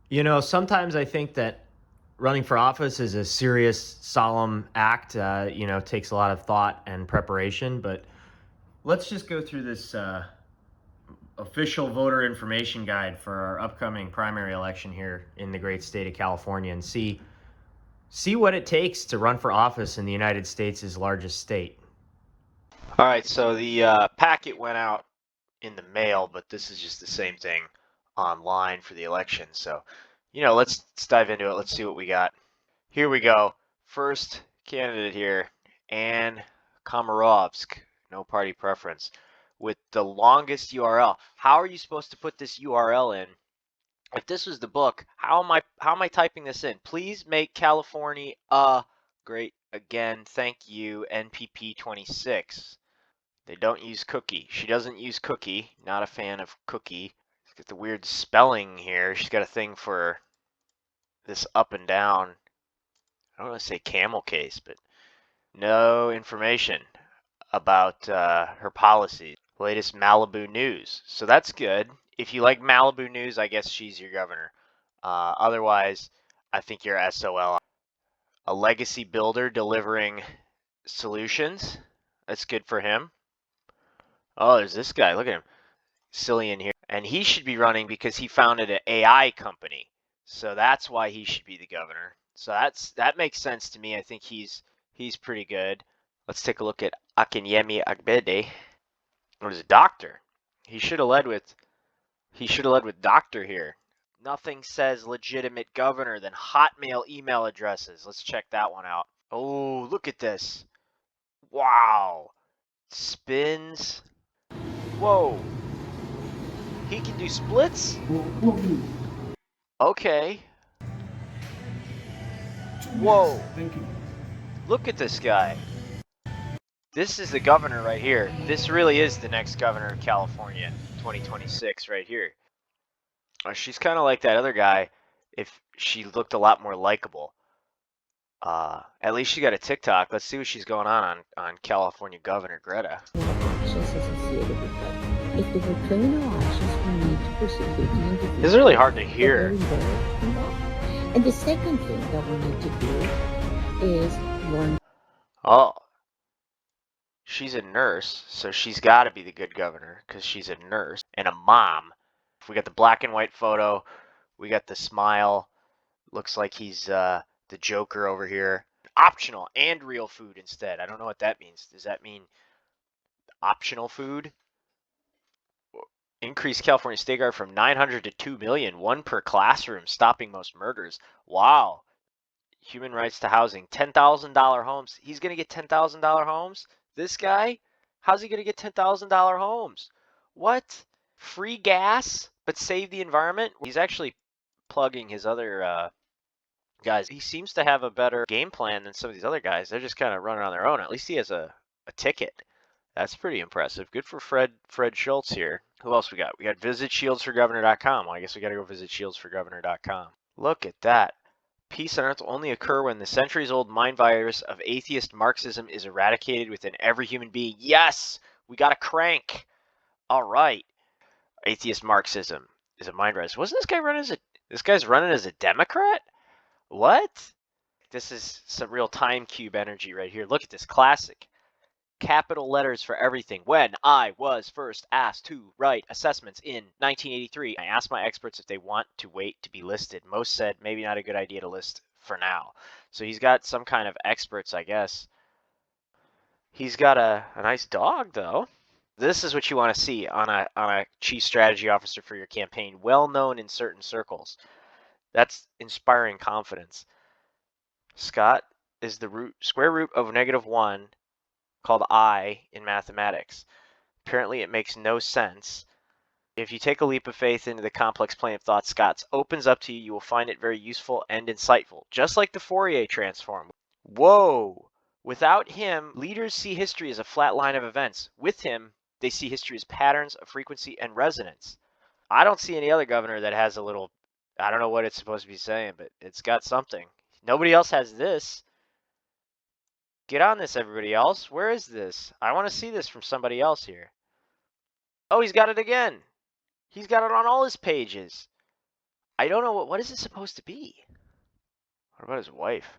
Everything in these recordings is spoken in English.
You know, sometimes I think that running for office is a serious, solemn act. Takes a lot of thought and preparation. But let's just go through this official voter information guide for our upcoming primary election here in the great state of California and see what it takes to run for office in the United States' largest state. All right, so the packet went out in the mail, but this is just the same thing online for the election. So, let's dive into it. Let's see what we got. Here we go. First candidate here, Anne Komarovsk, no party preference, with the longest URL. How are you supposed to put this URL in? If this was the book, how am I typing this in? Please make California great again. Thank you, NPP 26. They don't use cookie. She doesn't use cookie. Not a fan of cookie. She's got the weird spelling here. She's got a thing for this up and down. I don't want to say camel case, but no information about her policies. Latest Malibu news. So that's good. If you like Malibu news, I guess she's your governor. Otherwise, I think you're SOL. A legacy builder delivering solutions. That's good for him. Oh, there's this guy. Look at him. Silly in here. And he should be running because he founded an AI company. So that's why he should be the governor. So that makes sense to me. I think he's pretty good. Let's take a look at Akinyemi Agbede. What is a doctor? He should have led with doctor here. Nothing says legitimate governor than Hotmail email addresses. Let's check that one out. Oh, look at this. Wow. Spins. Whoa. He can do splits? Okay. Whoa. Look at this guy. This is the governor right here. This really is the next governor of California, 2026 right here. She's kind of like that other guy if she looked a lot more likable. At least she got a TikTok. Let's see what she's going on California Governor Greta. Actions associated with them. If there were criminal actions, we need to prosecute the individual. This is really hard to hear. And the second thing that we need to do is learn. Oh, she's a nurse, so she's got to be the good governor because she's a nurse and a mom. We got the black and white photo. We got the smile. Looks like he's the Joker over here. Optional and real food instead. I don't know what that means. Does that mean optional food? Increase California State Guard from 900 to 2 million, one per classroom, stopping most murders. Wow. Human rights to housing, $10,000 homes. He's going to get $10,000 homes? This guy? How's he going to get $10,000 homes? What? Free gas, but save the environment? He's actually plugging his other guys. He seems to have a better game plan than some of these other guys. They're just kind of running on their own. At least he has a ticket. That's pretty impressive. Good for Fred Schultz here. Who else we got? We got visit shieldsforgovernor.com. Well, I guess we got to go visit shieldsforgovernor.com. Look at that. Peace on earth will only occur when the centuries-old mind virus of atheist Marxism is eradicated within every human being. Yes! We got a crank. All right. Atheist Marxism is a mind virus. Wasn't this guy running as this guy's running as a Democrat? What? This is some real time cube energy right here. Look at this classic. Capital letters for everything. When I was first asked to write assessments in 1983, I asked my experts if they want to wait to be listed. Most said maybe not a good idea to list for now. So he's got some kind of experts, I guess. He's got a nice dog, though. This is what you want to see on a chief strategy officer for your campaign, well known in certain circles. That's inspiring confidence. Scott is the square root of -1 called I in mathematics. Apparently it makes no sense. If you take a leap of faith into the complex plane of thought Scott's opens up to you, you will find it very useful and insightful, just like the Fourier transform. Whoa! Without him, leaders see history as a flat line of events. With him, they see history as patterns of frequency and resonance. I don't see any other governor that has a little, I don't know what it's supposed to be saying, but it's got something. Nobody else has this. Get on this, everybody else. Where is this? I want to see this from somebody else here. Oh, he's got it again. He's got it on all his pages. I don't know what is it supposed to be? What about his wife?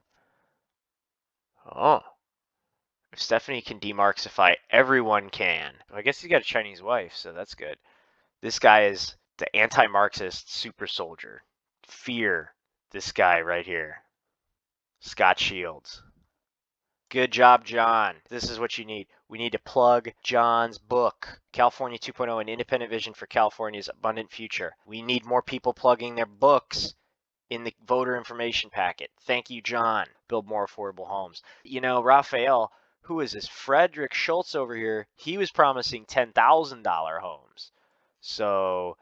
Oh. If Stephanie can demarxify, everyone can. Well, I guess he's got a Chinese wife, so that's good. This guy is the anti-Marxist super soldier. Fear this guy right here. Scott Shields. Good job, John. This is what you need. We need to plug John's book, California 2.0, An Independent Vision for California's Abundant Future. We need more people plugging their books in the voter information packet. Thank you, John. Build more affordable homes. You know, Raphael, who is this? Frederick Schultz over here, he was promising $10,000 homes. So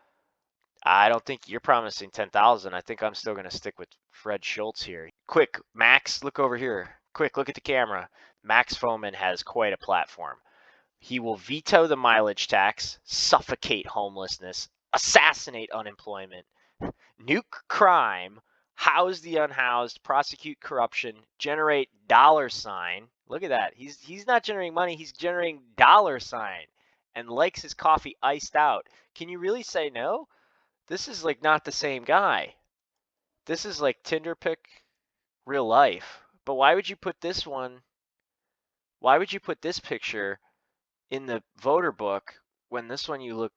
I don't think you're promising 10,000. I think I'm still going to stick with Fred Schultz here. Quick, Max, look over here. Quick, look at the camera. Max Foman has quite a platform. He will veto the mileage tax, suffocate homelessness, assassinate unemployment, nuke crime, house the unhoused, prosecute corruption, generate dollar sign. Look at that. He's not generating money, he's generating dollar sign and likes his coffee iced out. Can you really say no? This is like not the same guy. This is like Tinder pick real life. But why would you put this one? Why would you put this picture in the voter book when this one you look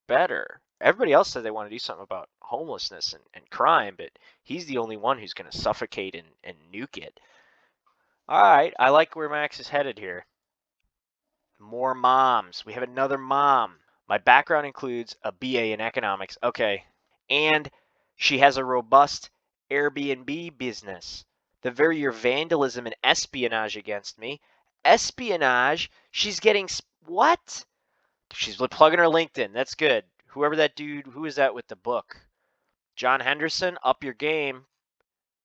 better? Everybody else said they want to do something about homelessness and crime, but he's the only one who's going to suffocate and nuke it. All right, I like where Max is headed here. More moms. We have another mom. My background includes a BA in economics. Okay. And she has a robust Airbnb business. The very year vandalism and espionage against me. Espionage? She's getting what? She's plugging her LinkedIn. That's good. Whoever that dude, who is that with the book? John Henderson, up your game.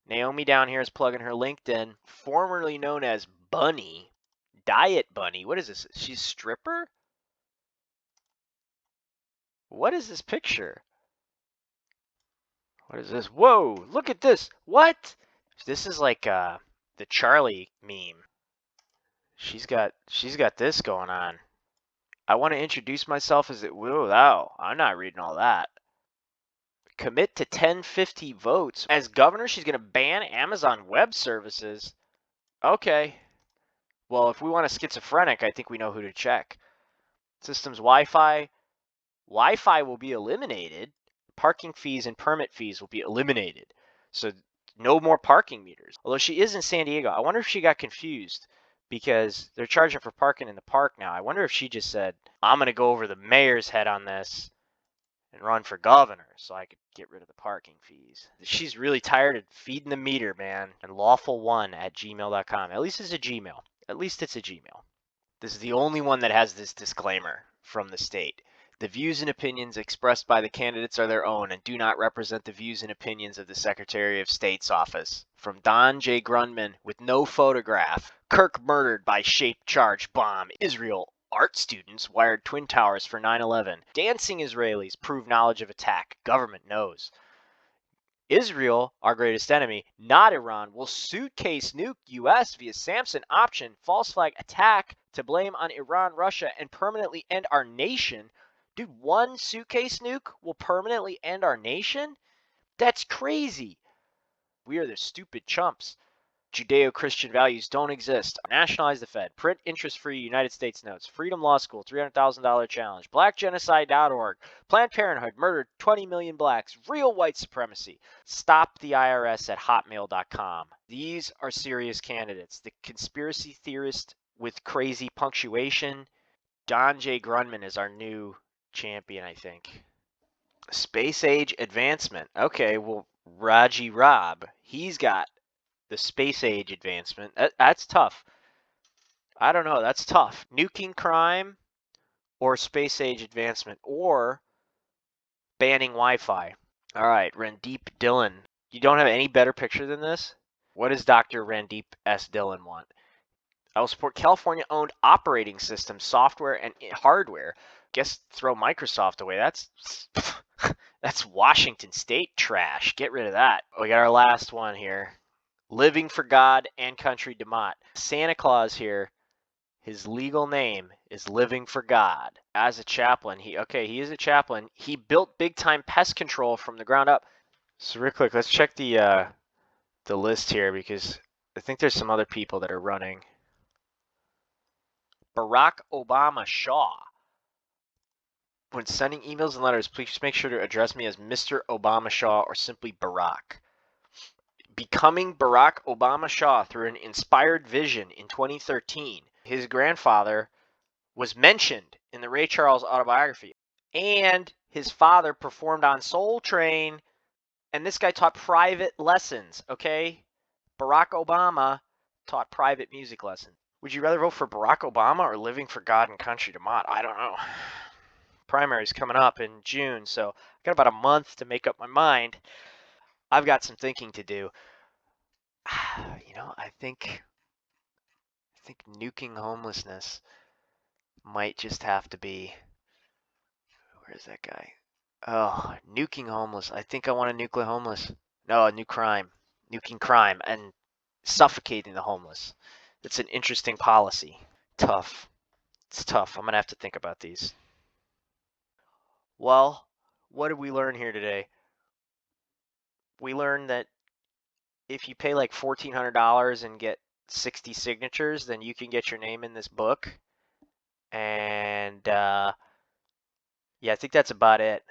Naomi down here is plugging her LinkedIn, formerly known as Bunny. Diet Bunny. What is this? She's stripper? What is this picture? What is this? Whoa, look at this. What? This is like the Charlie meme. She's got this going on. I want to introduce myself as it will. Wow, I'm not reading all that. Commit to 1050 votes. As governor, she's going to ban Amazon Web Services. Okay. Well, if we want a schizophrenic, I think we know who to check. Systems Wi-Fi. Wi-Fi will be eliminated. Parking fees and permit fees will be eliminated. So no more parking meters. Although she is in San Diego. I wonder if she got confused because they're charging for parking in the park now. I wonder if she just said, I'm going to go over the mayor's head on this and run for governor so I could get rid of the parking fees. She's really tired of feeding the meter, man. And lawful1@gmail.com. At least it's a Gmail. At least it's a Gmail. This is the only one that has this disclaimer from the state. The views and opinions expressed by the candidates are their own and do not represent the views and opinions of the Secretary of State's office. From Don J. Grundman with no photograph. Kirk murdered by shaped charge bomb. Israel. Art students wired Twin Towers for 9/11. Dancing Israelis prove knowledge of attack. Government knows. Israel, our greatest enemy, not Iran, will suitcase nuke U.S. via Samson option false flag attack to blame on Iran, Russia, and permanently end our nation. Dude, one suitcase nuke will permanently end our nation? That's crazy. We are the stupid chumps. Judeo-Christian values don't exist. Nationalize the Fed. Print interest-free United States notes. Freedom Law School, $300,000 challenge. BlackGenocide.org. Planned Parenthood murdered 20 million blacks. Real white supremacy. Stop the IRS at hotmail.com. These are serious candidates. The conspiracy theorist with crazy punctuation. Don J. Grundman is our new champion, I think. Space age advancement. Okay, well, Raji Rob, he's got the space age advancement. That's tough. I don't know. That's tough. Nuking crime or space age advancement or banning Wi-Fi. All right, Randeep Dillon. You don't have any better picture than this? What does Dr. Randeep S. Dillon want? I will support California-owned operating systems, software, and hardware. Guess throw Microsoft away. That's Washington State trash. Get rid of that. We got our last one here. Living for God and Country DeMott. Santa Claus here, his legal name is Living for God. As a chaplain, he is a chaplain. He built big time pest control from the ground up. So real quick, let's check the list here because I think there's some other people that are running. Barack Obama Shaw. When sending emails and letters, please make sure to address me as Mr. Obama Shaw or simply Barack. Becoming Barack Obama Shaw through an inspired vision in 2013. His grandfather was mentioned in the Ray Charles autobiography. And his father performed on Soul Train. And this guy taught private lessons, okay? Barack Obama taught private music lessons. Would you rather vote for Barack Obama or living for God and country to mod? I don't know. Primary's coming up in June, so I got about a month to make up my mind. I've got some thinking to do. You know, I think nuking homelessness might just have to be. Where's that guy? Oh, nuking homeless. I think I want to nuke the homeless. No, a new crime. Nuking crime and suffocating the homeless. It's an interesting policy. Tough. It's tough. I'm going to have to think about these. Well, what did we learn here today? We learned that if you pay like $1,400 and get 60 signatures, then you can get your name in this book. And yeah, I think that's about it.